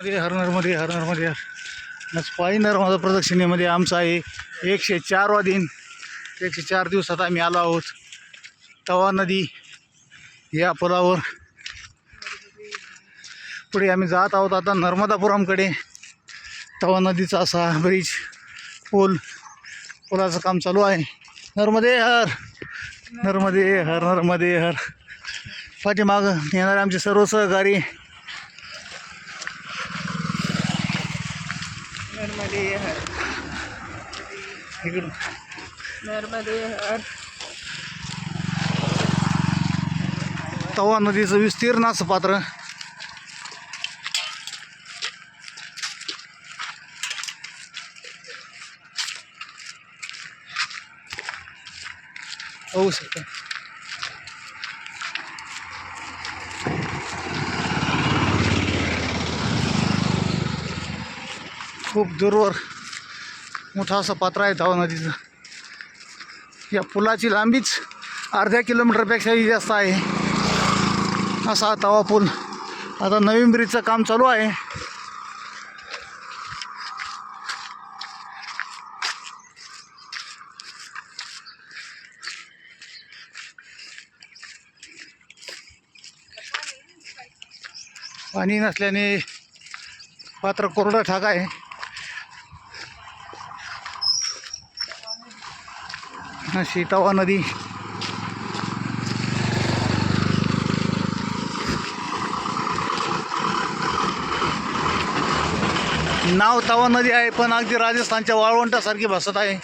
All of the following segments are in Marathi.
हर नर्मदे हर नर्मदे. आज पायी नर्मदा प्रदक्षिणेमध्ये आमचा आहे 104वा दिन. 104 दिवसात आम्ही आलो आहोत. तवा नदी या पुलावर पुढे आम्ही जात आहोत आता नर्मदापुरमकडे. तवा नदीचा असा ब्रिज पुलाचं काम चालू आहे. नर्मदे हर नर्मदे हर नर्मदे हर. पाठीमागं येणारे आमचे सर्व सहकारी. नर्मदे हर इकडून नर्मदे हर. तवा नदीचं विस्तीर्ण असं पात्र. होऊ शकतं. खूप दूरवर मोठा असं पात्र आहे तवा नदीचं. या पुलाची लांबीच अर्ध्या किलोमीटरपेक्षाही जास्त आहे. असा तवा पूल. आता नवीन ब्रिजचं काम चालू आहे. पाणी नसल्याने पात्र कोरडं ठाक आहे. अशी तवा नदी. नाव तवा नदी आहे पण अगदी राजस्थानच्या वाळवंटासारखी भासत आहे.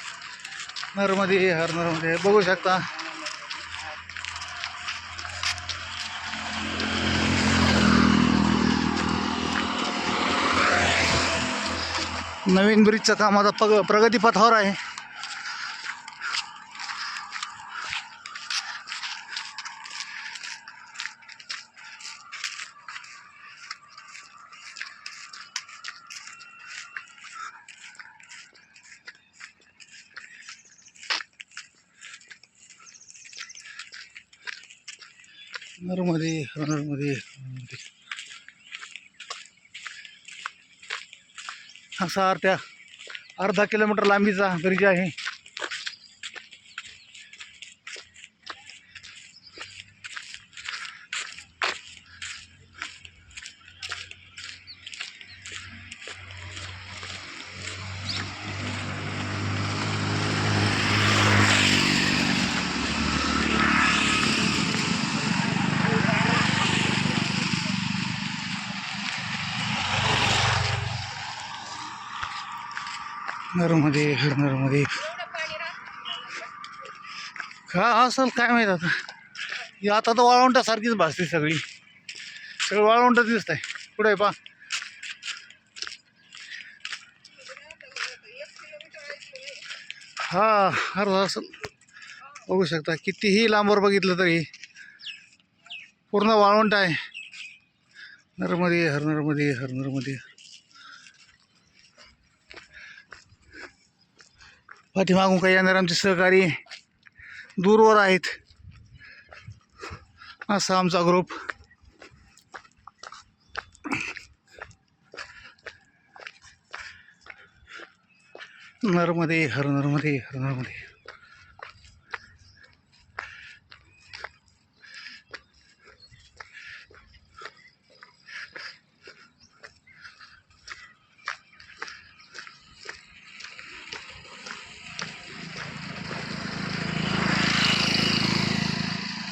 नर्मदे हर नर्मदे बघू शकता. नवीन ब्रिजचं काम आता प्रगतीपथावर आहे. नर्मदे हर नर्मदे नर्मदे. असा अर्धा किलोमीटर लांबीचा ब्रिज आहे. नर्मदे हर नर्मदे. का असेल काय माहीत आता. ही आता तर वाळवंटासारखीच भासते सगळी. सगळं वाळवंटच दिसत आहे. पुढे पा हा अर्धा असेल. बघू शकता कितीही लांबवर बघितलं तरी पूर्ण वाळवंट आहे. नर्मदे हर नर्मदे हर नर्मदे. पाठीमागून काही येणार आमचे सहकारी दूरवर आहेत. असा आमचा ग्रुप. नर्मदे हर नर्मदे हर नर्मदे.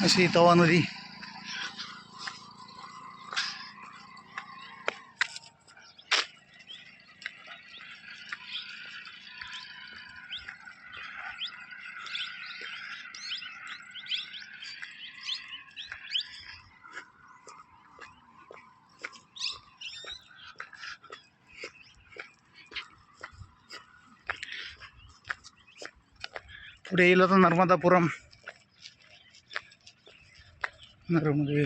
अशी तवा नदी. पुढे येईल तर नर्मदापुरम. नर्मदे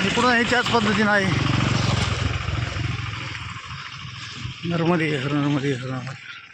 इकडून हे त्याच पद्धतीनं आहे. नर्मदे हर नर्मदे हर नर्मदे.